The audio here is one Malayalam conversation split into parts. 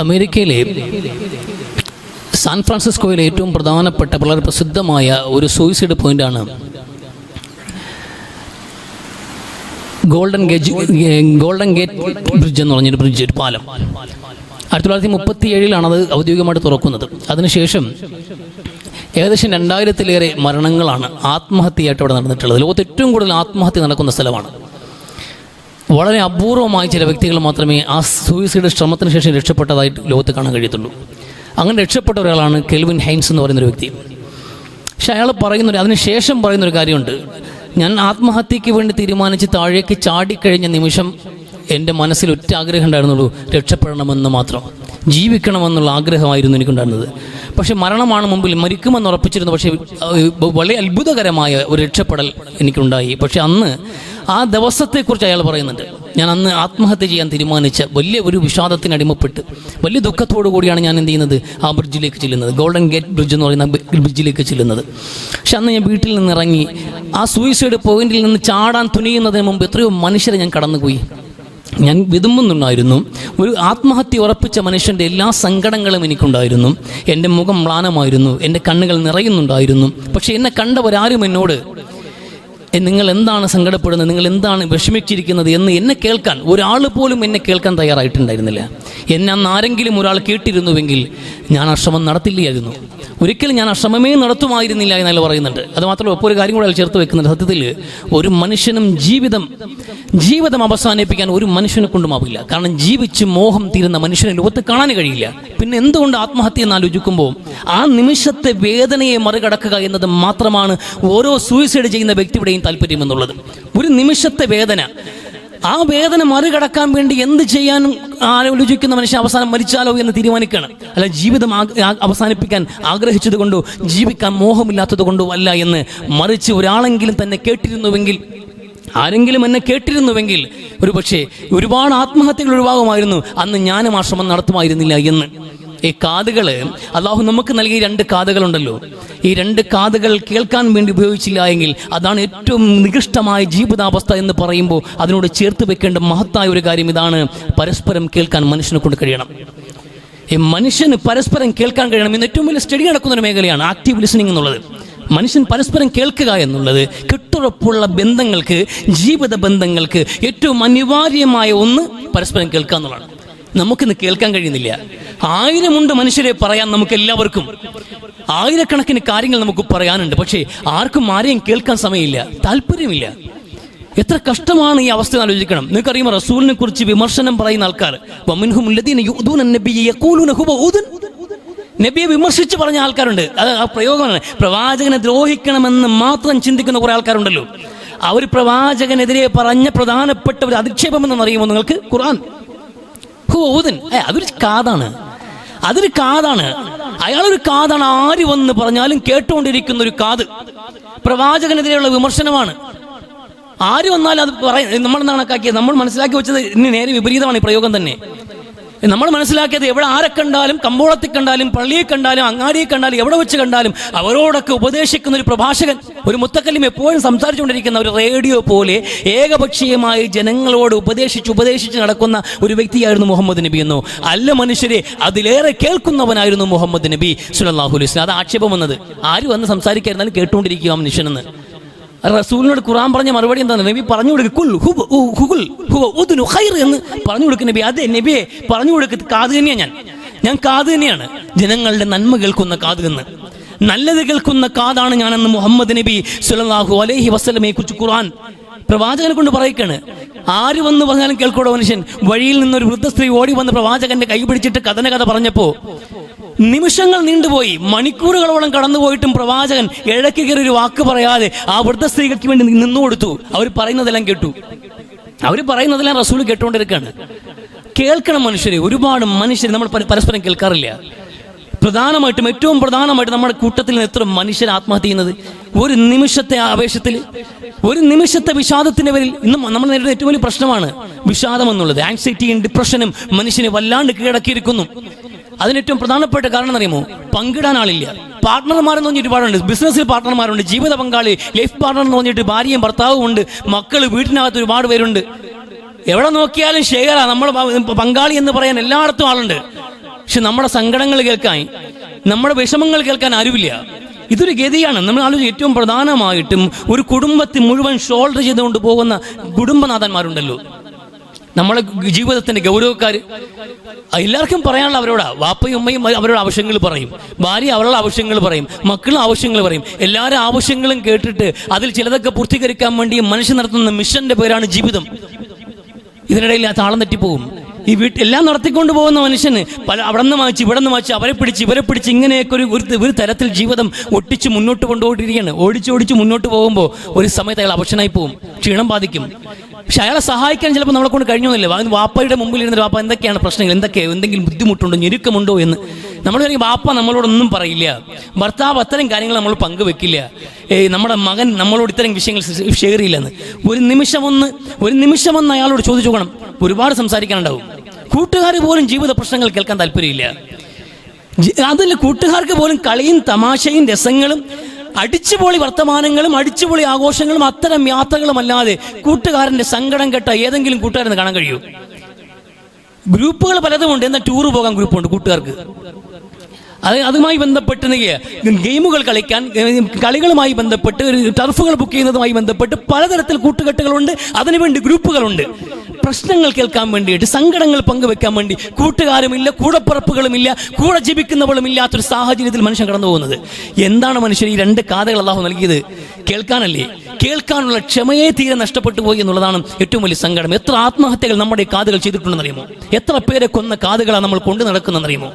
അമേരിക്കയിലെ സാൻ ഫ്രാൻസിസ്കോയിലെ ഏറ്റവും പ്രധാനപ്പെട്ട വളരെ പ്രസിദ്ധമായ ഒരു സൂയിസൈഡ് പോയിന്റാണ് ഗോൾഡൻ ഗേറ്റ് ബ്രിഡ്ജ് എന്ന് പറഞ്ഞൊരു ബ്രിഡ്ജ്, ഒരു പാലം. 1937 അത് ഔദ്യോഗികമായിട്ട് തുറക്കുന്നത്. അതിനുശേഷം ഏകദേശം 2000-ലേറെ മരണങ്ങളാണ് ആത്മഹത്യയായിട്ട് അവിടെ നടന്നിട്ടുള്ളത്. ലോകത്ത് ഏറ്റവും കൂടുതൽ ആത്മഹത്യ നടക്കുന്ന സ്ഥലമാണ്. വളരെ അപൂർവമായി ചില വ്യക്തികൾ മാത്രമേ ആ സൂയിസൈഡ് ശ്രമത്തിന് ശേഷം രക്ഷപ്പെട്ടതായിട്ട് ലോകത്ത് കാണാൻ കഴിയത്തുള്ളൂ. അങ്ങനെ രക്ഷപ്പെട്ട ഒരാളാണ് കെൽവിൻ ഹൈൻസ് എന്ന് പറയുന്നൊരു വ്യക്തി. പക്ഷെ അയാൾ അതിനുശേഷം പറയുന്നൊരു കാര്യമുണ്ട്. ഞാൻ ആത്മഹത്യയ്ക്ക് വേണ്ടി തീരുമാനിച്ച് താഴേക്ക് ചാടിക്കഴിഞ്ഞ നിമിഷം എൻ്റെ മനസ്സിൽ ഒറ്റ ആഗ്രഹം ഉണ്ടായിരുന്നുള്ളൂ, രക്ഷപ്പെടണമെന്ന് മാത്രം, ജീവിക്കണമെന്നുള്ള ആഗ്രഹമായിരുന്നു എനിക്കുണ്ടായിരുന്നത്. പക്ഷേ മരണമാണ് മുമ്പിൽ, മരിക്കുമെന്ന് ഉറപ്പിച്ചിരുന്നു. പക്ഷേ വളരെ അത്ഭുതകരമായ ഒരു രക്ഷപ്പെടൽ എനിക്കുണ്ടായി. പക്ഷെ അന്ന് ആ ദിവസത്തെക്കുറിച്ച് അയാൾ പറയുന്നുണ്ട്. ഞാൻ അന്ന് ആത്മഹത്യ ചെയ്യാൻ തീരുമാനിച്ച വലിയ ഒരു വിഷാദത്തിന് അടിമപ്പെട്ട് വലിയ ദുഃഖത്തോടു കൂടിയാണ് ഞാൻ എന്ത് ചെയ്യുന്നത്, ആ ബ്രിഡ്ജിലേക്ക് ചെല്ലുന്നത്, ഗോൾഡൻ ഗേറ്റ് ബ്രിഡ്ജ് എന്ന് പറയുന്ന ബ്രിഡ്ജിലേക്ക് ചെല്ലുന്നത്. പക്ഷെ അന്ന് ഞാൻ വീട്ടിൽ നിന്നിറങ്ങി ആ സൂയിസൈഡ് പോയിന്റിൽ നിന്ന് ചാടാൻ തുനിയുന്നതിന് മുമ്പ് എത്രയോ മനുഷ്യരെ ഞാൻ കടന്നുപോയി. ഞാൻ വിതുമ്പുന്നുണ്ടായിരുന്നു. ഒരു ആത്മഹത്യ ഉറപ്പിച്ച മനുഷ്യൻ്റെ എല്ലാ സങ്കടങ്ങളും എനിക്കുണ്ടായിരുന്നു. എൻ്റെ മുഖം മ്ലാനമായിരുന്നു, എൻ്റെ കണ്ണുകൾ നിറയുന്നുണ്ടായിരുന്നു. പക്ഷേ എന്നെ കണ്ടവരാരും എന്നോട് നിങ്ങൾ എന്താണ് സങ്കടപ്പെടുന്നത്, നിങ്ങൾ എന്താണ് വിഷമിച്ചിരിക്കുന്നത് എന്ന് എന്നെ കേൾക്കാൻ ഒരാൾ പോലും എന്നെ കേൾക്കാൻ തയ്യാറായിട്ടുണ്ടായിരുന്നില്ല. എന്നെ അന്ന് ആരെങ്കിലും ഒരാൾ കേട്ടിരുന്നുവെങ്കിൽ ഞാൻ ആ ശ്രമം നടത്തില്ലായിരുന്നു. ഒരിക്കലും ഞാൻ ആ ശ്രമമേ നടത്തുമായിരുന്നില്ല എന്നല്ല പറയുന്നുണ്ട്. അത് മാത്രമല്ല, ഇപ്പോൾ ഒരു കാര്യം കൂടെ ചേർത്ത് വെക്കുന്നുണ്ട്. സത്യത്തിൽ ഒരു മനുഷ്യനും ജീവിതം അവസാനിപ്പിക്കാൻ ഒരു മനുഷ്യനെ കൊണ്ടുമാവില്ല. കാരണം ജീവിച്ച് മോഹം തീരുന്ന മനുഷ്യനെ ലോകത്ത് കാണാൻ കഴിയില്ല. പിന്നെ എന്തുകൊണ്ട് ആത്മഹത്യ എന്ന് ആലോചിക്കുമ്പോൾ ആ നിമിഷത്തെ വേദനയെ മറികടക്കുക എന്നത് മാത്രമാണ് ഓരോ സൂയിസൈഡ് ചെയ്യുന്ന വ്യക്തിയുടെയും താല്പര്യം എന്നുള്ളത്. ഒരു നിമിഷത്തെ വേദന, ആ വേദന മറികടക്കാൻ വേണ്ടി എന്ത് ചെയ്യാനും ആലോചിക്കുന്ന മനുഷ്യൻ അവസാനം മരിച്ചാലോ എന്ന് തീരുമാനിക്കുകയാണ്. അല്ല, ജീവിതം അവസാനിപ്പിക്കാൻ ആഗ്രഹിച്ചത് കൊണ്ടോ ജീവിക്കാൻ മോഹമില്ലാത്തത് കൊണ്ടോ അല്ല എന്ന്, മറിച്ച് ഒരാളെങ്കിലും തന്നെ കേട്ടിരുന്നുവെങ്കിൽ, ആരെങ്കിലും എന്നെ കേട്ടിരുന്നുവെങ്കിൽ ഒരു പക്ഷേ ഒരുപാട് ആത്മഹത്യകൾ ഒഴിവാകുമായിരുന്നു, അന്ന് ഞാനും ആ ശ്രമം നടത്തുമായിരുന്നില്ല എന്ന്. ഈ കാതുകൾ, അള്ളാഹു നമുക്ക് നൽകിയ 2 കാതുകളുണ്ടല്ലോ, ഈ 2 കാതുകൾ കേൾക്കാൻ വേണ്ടി ഉപയോഗിച്ചില്ല എങ്കിൽ അതാണ് ഏറ്റവും നികൃഷ്ടമായ ജീവിതാവസ്ഥ എന്ന് പറയുമ്പോൾ അതിനോട് ചേർത്ത് വെക്കേണ്ട മഹത്തായ ഒരു കാര്യം ഇതാണ്: പരസ്പരം കേൾക്കാൻ മനുഷ്യനെ കൊണ്ട് കഴിയണം. ഈ മനുഷ്യന് പരസ്പരം കേൾക്കാൻ കഴിയണം. ഇന്ന് ഏറ്റവും വലിയ സ്റ്റഡി നടക്കുന്നൊരു മേഖലയാണ് ആക്റ്റീവ് ലിസണിങ് എന്നുള്ളത്. മനുഷ്യൻ പരസ്പരം കേൾക്കുക എന്നുള്ളത് കെട്ടുറപ്പുള്ള ബന്ധങ്ങൾക്ക്, ജീവിത ബന്ധങ്ങൾക്ക് ഏറ്റവും അനിവാര്യമായ ഒന്ന് പരസ്പരം കേൾക്കുക എന്നുള്ളതാണ്. നമുക്കിന്ന് കേൾക്കാൻ കഴിയുന്നില്ല. 1000 ഉണ്ട് മനുഷ്യരെ പറയാൻ നമുക്ക് എല്ലാവർക്കും, 1000കണക്കിന് കാര്യങ്ങൾ നമുക്ക് പറയാനുണ്ട്. പക്ഷേ ആരെയും കേൾക്കാൻ സമയമില്ല, താല്പര്യമില്ല. എത്ര കഷ്ടമാണ് ഈ അവസ്ഥ ആലോചിക്കണം. നിങ്ങൾക്കറിയുമോ, റസൂലിനെ കുറിച്ച് വിമർശനം പറയുന്ന ആൾക്കാർ, നബിയെ വിമർശിച്ച് പറഞ്ഞ ആൾക്കാരുണ്ട്. അത് ആ പ്രയോഗമാണ്. പ്രവാചകനെ ദ്രോഹിക്കണമെന്ന് മാത്രം ചിന്തിക്കുന്ന കുറെ ആൾക്കാരുണ്ടല്ലോ. അവർ പ്രവാചകനെതിരെ പറഞ്ഞ പ്രധാനപ്പെട്ട ഒരു അധിക്ഷേപം എന്നറിയുമോ നിങ്ങൾക്ക്? ഖുർആൻ. അതൊരു കാതാണ്, അയാളൊരു കാതാണ്. ആര് വന്ന് പറഞ്ഞാലും കേട്ടുകൊണ്ടിരിക്കുന്ന ഒരു കാത്. പ്രവാചകനെതിരെയുള്ള വിമർശനമാണ്. ആര് വന്നാലും അത് നമ്മൾ കണക്കാക്കിയത്, നമ്മൾ മനസ്സിലാക്കി വെച്ചത് ഇനി നേരെ വിപരീതമാണ് ഈ പ്രയോഗം തന്നെ. നമ്മൾ മനസ്സിലാക്കിയത് എവിടെ ആരെ കണ്ടാലും, കമ്പോളത്തിൽ കണ്ടാലും, പള്ളിയെ കണ്ടാലും, അങ്ങാടിയെ കണ്ടാലും, എവിടെ വെച്ച് കണ്ടാലും അവരോടൊക്കെ ഉപദേശിക്കുന്ന ഒരു പ്രഭാഷകൻ, ഒരു മുത്തക്കല്ലിം എപ്പോഴും സംസാരിച്ചുകൊണ്ടിരിക്കുന്ന ഒരു റേഡിയോ പോലെ ഏകപക്ഷീയമായി ജനങ്ങളോട് ഉപദേശിച്ച് നടക്കുന്ന ഒരു വ്യക്തിയായിരുന്നു മുഹമ്മദ് നബി എന്നോ? അല്ല മനുഷ്യരെ, അതിലേറെ കേൾക്കുന്നവനായിരുന്നു മുഹമ്മദ് നബി സ്വല്ലല്ലാഹു അലൈഹി വസല്ലം. അത് ആക്ഷേപം വന്നത്. ആര് വന്ന് സംസാരിക്കായിരുന്നാലും കേട്ടുകൊണ്ടിരിക്കുക മനുഷ്യനെന്ന്. റസൂലിനോട് ഖുർആൻ പറഞ്ഞ മറുപടി എന്താണ്? നബി പറഞ്ഞു കൊടുക്കുക, എന്ന് പറഞ്ഞു കൊടുക്കുക. നബി, അതെ നബിയെ പറഞ്ഞു കൊടുക്കുക, കാത് തന്നെയാണ് ഞാൻ കാത് തന്നെയാണ്, ജനങ്ങളുടെ നന്മ കേൾക്കുന്ന കാത് എന്ന്, നല്ലത് കേൾക്കുന്ന കാതാണ് ഞാനെന്ന് മുഹമ്മദ് നബി സ്വല്ലല്ലാഹു അലൈഹി വസല്ലമയെ കുറിച്ച് ഖുർആൻ പ്രവാചകനെ കൊണ്ട് പറയുകയാണ്. ആര് വന്ന് പറഞ്ഞാലും കേൾക്കൂടോ മനുഷ്യൻ. വഴിയിൽ നിന്നൊരു വൃദ്ധ സ്ത്രീ ഓടി വന്ന് പ്രവാചകന്റെ കൈ പിടിച്ചിട്ട് കഥ പറഞ്ഞപ്പോ നിമിഷങ്ങൾ നീണ്ടുപോയി, മണിക്കൂറുകളോളം കടന്നുപോയിട്ടും പ്രവാചകൻ ഇടയ്ക്ക് കയറി ഒരു വാക്ക് പറയാതെ ആ വൃദ്ധ സ്ത്രീകൾക്ക് വേണ്ടി നിന്നു കൊടുത്തു. അവർ പറയുന്നതെല്ലാം കേട്ടു. അവർ പറയുന്നതെല്ലാം റസൂൽ കേട്ടുകൊണ്ടിരിക്കുകയാണ്. കേൾക്കണം മനുഷ്യരെ. ഒരുപാട് മനുഷ്യർ നമ്മൾ പരസ്പരം കേൾക്കാറില്ല. ഏറ്റവും പ്രധാനമായിട്ട് നമ്മുടെ കൂട്ടത്തിൽ നിന്ന് എത്ര മനുഷ്യർ ആത്മഹത്യ ചെയ്യുന്നത്? ഒരു നിമിഷത്തെ ആവേശത്തിൽ, ഒരു നിമിഷത്തെ വിഷാദത്തിന്റെ പേരിൽ ഇന്ന് നമ്മൾ നേരിടുന്ന ഏറ്റവും വലിയ പ്രശ്നമാണ് വിഷാദം എന്നുള്ളത്. ആങ്സൈറ്റിയും ഡിപ്രഷനും മനുഷ്യനെ വല്ലാണ്ട് കീഴടക്കിയിരിക്കുന്നു. അതിനേറ്റവും പ്രധാനപ്പെട്ട കാരണം അറിയുമോ? പങ്കിടാൻ ആളില്ല. പാർട്ട്ണർമാരെന്ന് പറഞ്ഞിട്ട് ഒരുപാടുണ്ട്. ബിസിനസ്സിൽ പാർട്ട്ണർമാരുണ്ട്, ജീവിത പങ്കാളി, ലൈഫ് പാർട്ട്ണർ എന്ന് പറഞ്ഞിട്ട് ഭാര്യയും ഭർത്താവും ഉണ്ട്, മക്കൾ, വീട്ടിനകത്ത് ഒരുപാട് പേരുണ്ട്. എവിടെ നോക്കിയാലും ഷെയറാ, നമ്മൾ പങ്കാളി എന്ന് പറയാൻ എല്ലായിടത്തും ആളുണ്ട്. പക്ഷെ നമ്മുടെ സങ്കടങ്ങൾ കേൾക്കാൻ, നമ്മുടെ വിഷമങ്ങൾ കേൾക്കാൻ ആരുമില്ല. ഇതൊരു ഗതിയാണ്. നമ്മൾ ആലോചിച്ച് ഏറ്റവും പ്രധാനമായിട്ടും ഒരു കുടുംബത്തിൽ മുഴുവൻ ഷോൾഡർ ചെയ്തുകൊണ്ട് പോകുന്ന കുടുംബനാഥന്മാരുണ്ടല്ലോ, നമ്മളെ ജീവിതത്തിന്റെ ഗൗരവക്കാർ. എല്ലാവർക്കും പറയാനുള്ള അവരോടാ. വാപ്പയും ഉമ്മയും അവരുടെ ആവശ്യങ്ങൾ പറയും, ഭാര്യ അവരുടെ ആവശ്യങ്ങൾ പറയും, മക്കളും ആവശ്യങ്ങൾ പറയും. എല്ലാവരും ആവശ്യങ്ങളും കേട്ടിട്ട് അതിൽ ചിലതൊക്കെ പൂർത്തീകരിക്കാൻ വേണ്ടി മനുഷ്യൻ നടത്തുന്ന മിഷന്റെ പേരാണ് ജീവിതം. ഇതിനിടയിൽ ആ താളം തെറ്റിപ്പോകും. ഈ എല്ലാം നടത്തിക്കൊണ്ട് പോകുന്ന മനുഷ്യന് അവിടെ നിന്ന് വായിച്ച് ഇവിടെ നിന്ന് വായിച്ച് അവരെ പിടിച്ച് ഇവരെ പിടിച്ച് ഇങ്ങനെയൊക്കെ ഒരു തരത്തിൽ ജീവിതം ഒട്ടിച്ച് മുന്നോട്ട് കൊണ്ടുപോയിട്ടിരിക്കുകയാണ്. ഓടിച്ച് മുന്നോട്ട് പോകുമ്പോൾ ഒരു സമയത്ത് അയാൾ അവശനായി പോകും, ക്ഷീണം ബാധിക്കും. പക്ഷെ അയാളെ സഹായിക്കാൻ ചിലപ്പോൾ നമ്മളെ കൊണ്ട് കഴിഞ്ഞൊന്നുമില്ല. വാപ്പയുടെ മുമ്പിൽ ഇരുന്നിട്ട് വാപ്പ എന്തൊക്കെയാണ് പ്രശ്നങ്ങൾ, എന്തെങ്കിലും ബുദ്ധിമുട്ടുണ്ടോ, ഞെരുക്കമുണ്ടോ എന്ന് നമ്മൾ പറയും. വാപ്പ നമ്മളോടൊന്നും പറയില്ല, ഭർത്താവ് അത്തരം കാര്യങ്ങൾ നമ്മൾ പങ്കുവെക്കില്ല, നമ്മുടെ മകൻ നമ്മളോട് ഇത്തരം വിഷയങ്ങൾ ഷെയർ ചെയ്യില്ലെന്ന്. ഒരു നിമിഷം അയാളോട് ചോദിച്ചു നോക്കണം, ഒരുപാട് സംസാരിക്കാനുണ്ടാവും. കൂട്ടുകാർ പോലും ജീവിത പ്രശ്നങ്ങൾ കേൾക്കാൻ താല്പര്യമില്ല. അതിൽ കൂട്ടുകാർക്ക് പോലും കളിയും തമാശയും രസങ്ങളും അടിച്ചുപൊളി വർത്തമാനങ്ങളും അടിച്ചുപൊളി ആഘോഷങ്ങളും അത്തരം യാത്രകളും അല്ലാതെ കൂട്ടുകാരൻ്റെ സങ്കടം കേട്ട ഏതെങ്കിലും കൂട്ടുകാരെന്ന് കാണാൻ കഴിയൂ? ഗ്രൂപ്പുകൾ പലതുമുണ്ട്. എന്നാൽ ടൂറ് പോകാൻ ഗ്രൂപ്പുണ്ട് കൂട്ടുകാർക്ക്. അതുമായി ബന്ധപ്പെട്ട് ഗെയിമുകൾ കളിക്കാൻ, കളികളുമായി ബന്ധപ്പെട്ട് ടർഫുകൾ ബുക്ക് ചെയ്യുന്നതുമായി ബന്ധപ്പെട്ട് പലതരത്തിൽ കൂട്ടുകെട്ടുകളുണ്ട്. അതിനുവേണ്ടി ഗ്രൂപ്പുകളുണ്ട്. പ്രശ്നങ്ങൾ കേൾക്കാൻ വേണ്ടിയിട്ട്, സങ്കടങ്ങൾ പങ്കുവെക്കാൻ വേണ്ടി കൂട്ടുകാരുമില്ല, കൂടപ്പിറപ്പുകളുമില്ല, കൂടെ ജീവിക്കുന്നവളും ഇല്ലാത്തൊരു സാഹചര്യത്തിൽ മനുഷ്യൻ കടന്നു പോകുന്നത്. എന്താണ് മനുഷ്യൻ ഈ രണ്ട് കാതുകൾ അല്ലാഹു നൽകിയത്? കേൾക്കാനല്ലേ? കേൾക്കാനുള്ള ക്ഷമയെ തീരെ നഷ്ടപ്പെട്ടു പോയി എന്നുള്ളതാണ് ഏറ്റവും വലിയ സങ്കടം. എത്ര ആത്മഹത്യകൾ നമ്മുടെ കാതുകൾ ചെയ്തിട്ടുണ്ടെന്നറിയുമോ? എത്ര പേരെ കൊന്ന കാതുകളാണ് നമ്മൾ കൊണ്ടു നടക്കുന്നതെന്നറിയുമോ?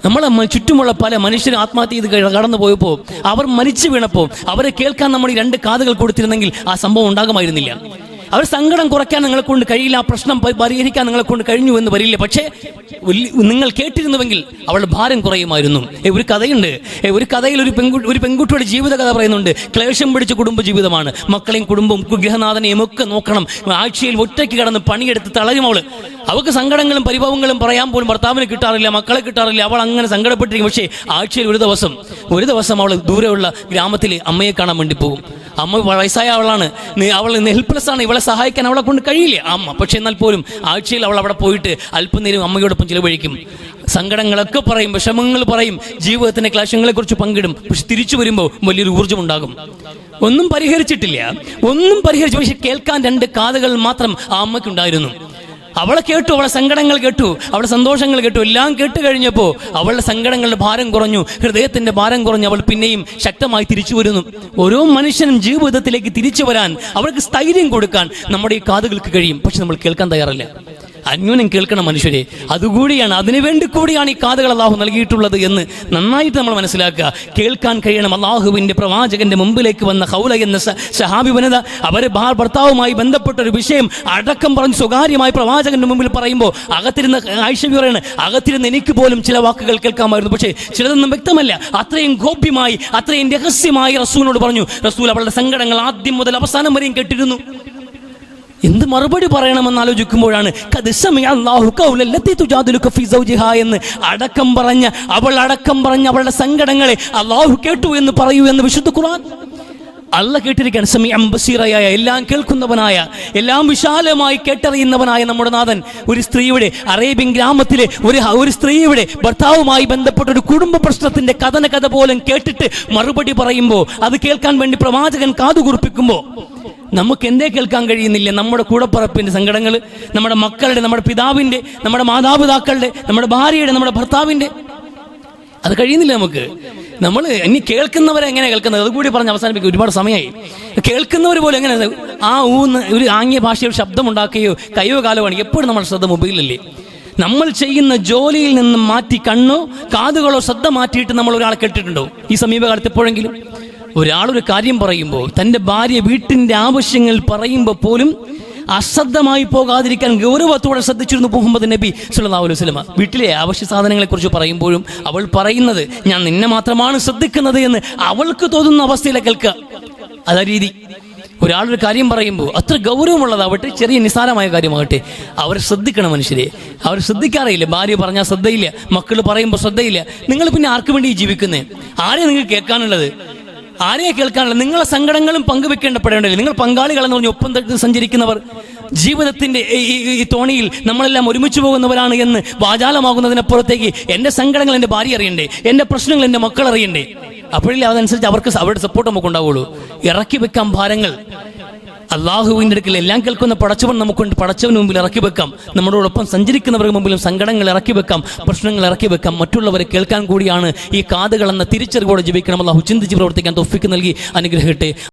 നമ്മളെ ചുറ്റുമുള്ള പല മനുഷ്യരും ആത്മഹത്യ ചെയ്ത് കടന്നു പോയപ്പോൾ, അവർ മരിച്ചു വീണപ്പോൾ അവരെ കേൾക്കാൻ നമ്മൾ ഈ രണ്ട് കാതുകൾ കൊടുത്തിരുന്നെങ്കിൽ ആ സംഭവം ഉണ്ടാകുമായിരുന്നില്ല. അവർ സങ്കടം കുറയ്ക്കാൻ നിങ്ങളെ കൊണ്ട് കഴിയില്ല, ആ പ്രശ്നം പരിഹരിക്കാൻ നിങ്ങളെ കൊണ്ട് കഴിഞ്ഞു എന്ന് വരില്ല. പക്ഷേ നിങ്ങൾ കേട്ടിരുന്നുവെങ്കിൽ അവളുടെ ഭാരം കുറയുമായിരുന്നു. ഒരു കഥയുണ്ട്. ഒരു കഥയിൽ ഒരു പെൺകുട്ടിയുടെ ജീവിത കഥ പറയുന്നുണ്ട്. ക്ലേശം പിടിച്ച കുടുംബ ജീവിതമാണ്. മക്കളെയും കുടുംബവും ഗൃഹനാഥനെയും ഒക്കെ നോക്കണം. ആഴ്ചയിൽ ഒറ്റയ്ക്ക് കിടന്ന് പണിയെടുത്ത് തളരും അവള്. അവൾക്ക് സങ്കടങ്ങളും പരിഭവങ്ങളും പറയാൻ പോലും ഭർത്താവിനെ കിട്ടാറില്ല, മക്കളെ കിട്ടാറില്ല. അവൾ അങ്ങനെ സങ്കടപ്പെട്ടിരിക്കും. പക്ഷേ ആഴ്ചയിൽ ഒരു ദിവസം അവൾ ദൂരെയുള്ള ഗ്രാമത്തിൽ അമ്മയെ കാണാൻ വേണ്ടി പോകും. അമ്മ വയസ്സായ അവളാണ്, അവൾ ഹെൽപ്ലെസ് ആണ്, ഇവളെ സഹായിക്കാൻ അവളെ കൊണ്ട് കഴിയില്ല അമ്മ. പക്ഷെ എന്നാൽ പോലും ആഴ്ചയിൽ അവൾ അവിടെ പോയിട്ട് അല്പനേരം അമ്മയോടൊപ്പം ചിലവഴിക്കും. സങ്കടങ്ങളൊക്കെ പറയും, വിഷമങ്ങൾ പറയും, ജീവിതത്തിന്റെ ക്ലേശങ്ങളെ കുറിച്ച് പങ്കിടും. പക്ഷെ തിരിച്ചു വരുമ്പോൾ വലിയൊരു ഊർജ്ജം ഉണ്ടാകും. ഒന്നും പരിഹരിച്ചിട്ടില്ല. പക്ഷെ കേൾക്കാൻ രണ്ട് കാതുകൾ മാത്രം ആ അമ്മയ്ക്കുണ്ടായിരുന്നു. അവളെ കേട്ടു, അവളെ സങ്കടങ്ങൾ കേട്ടു, അവളുടെ സന്തോഷങ്ങൾ കേട്ടു. എല്ലാം കേട്ട് കഴിഞ്ഞപ്പോൾ അവളുടെ സങ്കടങ്ങളുടെ ഭാരം കുറഞ്ഞു, ഹൃദയത്തിന്റെ ഭാരം കുറഞ്ഞു. അവൾ പിന്നെയും ശക്തമായി തിരിച്ചു വരുന്നു. ഓരോ മനുഷ്യനും ജീവിതത്തിലേക്ക് തിരിച്ചു വരാൻ, അവർക്ക് സ്ഥൈര്യം കൊടുക്കാൻ നമ്മുടെ ഈ കാതുകൾക്ക് കഴിയും. പക്ഷെ നമ്മൾ കേൾക്കാൻ തയ്യാറല്ല. അന്യോന്യം കേൾക്കണം മനുഷ്യരെ. അതുകൂടിയാണ്, അതിനുവേണ്ടി കൂടിയാണ് ഈ കാതുകൾ അള്ളാഹു നൽകിയിട്ടുള്ളത് എന്ന് നന്നായിട്ട് നമ്മൾ മനസ്സിലാക്കുക. കേൾക്കാൻ കഴിയണം. അള്ളാഹുവിൻ്റെ പ്രവാചകന്റെ മുമ്പിലേക്ക് വന്ന ഖൗല എന്ന സഹാബി വനിത, അവരെ ഭർത്താവുമായി ബന്ധപ്പെട്ട ഒരു വിഷയം അടക്കം പറഞ്ഞ് സ്വകാര്യമായി പ്രവാചകന്റെ മുമ്പിൽ പറയുമ്പോൾ അകത്തിരുന്ന് ആയിഷ പറയാണ്, അകത്തിരുന്ന് എനിക്ക് പോലും ചില വാക്കുകൾ കേൾക്കാമായിരുന്നു, പക്ഷേ ചിലതൊന്നും വ്യക്തമല്ല. അത്രയും ഗോപ്യമായി, അത്രയും രഹസ്യമായി റസൂലിനോട് പറഞ്ഞു. റസൂൽ അവളുടെ സങ്കടങ്ങൾ ആദ്യം മുതൽ അവസാനം വരെയും കേട്ടിരുന്നു. എന്ത് മറുപടി പറയണമെന്ന് ആലോചിക്കുമ്പോഴാണ് എന്ന് അടക്കം പറഞ്ഞ അവളുടെ സങ്കടങ്ങളെ അള്ളാഹു കേട്ടു എന്ന് പറയൂ എന്ന് വിശുദ്ധ ഖുർആൻ. അല്ല കേട്ടിരിക്കാൻ സമീഅൻ ബസീറയായ, എല്ലാം കേൾക്കുന്നവനായ, എല്ലാം വിശാലമായി കേട്ടറിയുന്നവനായ നമ്മുടെ നാഥൻ ഒരു സ്ത്രീയുടെ, അറേബ്യൻ ഗ്രാമത്തിലെ ഒരു സ്ത്രീയുടെ ഭർത്താവുമായി ബന്ധപ്പെട്ട ഒരു കുടുംബ പ്രശ്നത്തിന്റെ കഥ പോലും കേട്ടിട്ട് മറുപടി പറയുമ്പോൾ, അത് കേൾക്കാൻ വേണ്ടി പ്രവാചകൻ കാതുകുറിപ്പിക്കുമ്പോൾ നമുക്ക് എന്തേ കേൾക്കാൻ കഴിയുന്നില്ല? നമ്മുടെ കൂടപ്പറപ്പിന്റെ സങ്കടങ്ങൾ, നമ്മുടെ മക്കളുടെ, നമ്മുടെ പിതാവിന്റെ, നമ്മുടെ മാതാപിതാക്കളുടെ, നമ്മുടെ ഭാര്യയുടെ, നമ്മുടെ ഭർത്താവിന്റെ, അത് കഴിയുന്നില്ല നമുക്ക്. നമ്മൾ ഇനി കേൾക്കുന്നവരെ എങ്ങനെ കേൾക്കുന്നത്, അതുകൂടി പറഞ്ഞ് അവസാനിപ്പിക്കും. ഒരുപാട് സമയമായി. കേൾക്കുന്നവർ പോലും എങ്ങനെ ഒരു ആംഗ്യ ഭാഷയിൽ ശബ്ദമുണ്ടാക്കുകയോ കയ്യോ കാലോ ആണ്. എപ്പോഴും നമ്മുടെ ശ്രദ്ധ മൊബൈലല്ലേ? നമ്മൾ ചെയ്യുന്ന ജോലിയിൽ നിന്നും മാറ്റി കണ്ണോ കാതുകളോ ശ്രദ്ധ മാറ്റിയിട്ട് നമ്മൾ ഒരാളെ കേട്ടിട്ടുണ്ടോ ഈ സമീപകാലത്ത് എപ്പോഴെങ്കിലും? ഒരാളൊരു കാര്യം പറയുമ്പോൾ, തൻ്റെ ഭാര്യ വീട്ടിൻ്റെ ആവശ്യങ്ങൾ പറയുമ്പോൾ പോലും അശ്രദ്ധമായി പോകാതിരിക്കാൻ ഗൗരവത്തോടെ ശ്രദ്ധിച്ചിരുന്നു മുഹമ്മദ് നബി സല്ലല്ലാഹു അലൈഹി വസല്ലം. വീട്ടിലെ അവശ്യ സാധനങ്ങളെ കുറിച്ച് പറയുമ്പോഴും അവൾ പറയുന്നത്, ഞാൻ നിന്നെ മാത്രമാണ് ശ്രദ്ധിക്കുന്നത് എന്ന് അവൾക്ക് തോന്നുന്ന അവസ്ഥയിലെ കേൾക്കുക. അതാ രീതി. ഒരാളൊരു കാര്യം പറയുമ്പോൾ അത്ര ഗൗരവമുള്ളതാവട്ടെ, ചെറിയ നിസ്സാരമായ കാര്യമാകട്ടെ, അവർ ശ്രദ്ധിക്കണം. മനുഷ്യരെ അവർ ശ്രദ്ധിക്കാറില്ല. ഭാര്യ പറഞ്ഞാൽ ശ്രദ്ധയില്ല, മക്കൾ പറയുമ്പോൾ ശ്രദ്ധയില്ല. നിങ്ങൾ പിന്നെ ആർക്ക് വേണ്ടി ജീവിക്കുന്നേ? ആരെയാണ് നിങ്ങൾക്ക് കേൾക്കാനുള്ളത്? ആരെയെ കേൾക്കാനുള്ളത്? നിങ്ങളെ സങ്കടങ്ങളും പങ്കുവെക്കേണ്ടപ്പെടേണ്ടത്. നിങ്ങൾ പങ്കാളികളെന്ന് പറഞ്ഞ് ഒപ്പം സഞ്ചരിക്കുന്നവർ, ജീവിതത്തിൻ്റെ ഈ തോണിയിൽ നമ്മളെല്ലാം ഒരുമിച്ച് പോകുന്നവരാണ് എന്ന് വാചാലമാകുന്നതിനപ്പുറത്തേക്ക് എൻ്റെ സങ്കടങ്ങൾ എൻ്റെ ഭാര്യ അറിയണ്ടേ, എൻ്റെ പ്രശ്നങ്ങൾ എൻ്റെ മക്കൾ അറിയണ്ടേ. അപ്പോഴില്ലേ അതനുസരിച്ച് അവരുടെ സപ്പോർട്ട് നമുക്ക് ഉണ്ടാവുള്ളൂ. ഇറക്കി വെക്കാം ഭാരങ്ങൾ. അള്ളാഹുവിൻ്റെ അടുക്കൽ എല്ലാം കേൾക്കുന്ന പടച്ചവൻ നമുക്കുണ്ട്. പടച്ചവന് മുമ്പിൽ ഇറക്കി വെക്കാം. നമ്മളോടൊപ്പം സഞ്ചരിക്കുന്നവർക്ക് മുമ്പിലും സങ്കടങ്ങൾ ഇറക്കി വെക്കാം, പ്രശ്നങ്ങൾ ഇറക്കി വെക്കാം. മറ്റുള്ളവരെ കേൾക്കാൻ കൂടിയാണ് ഈ കാതുകളെന്ന തിരിച്ചറിവോടെ ജീവിക്കണം. അള്ളാഹു ചിന്തിച്ച് പ്രവർത്തിക്കാൻ തൗഫീഖ് നൽകി അനുഗ്രഹിക്കട്ടെ.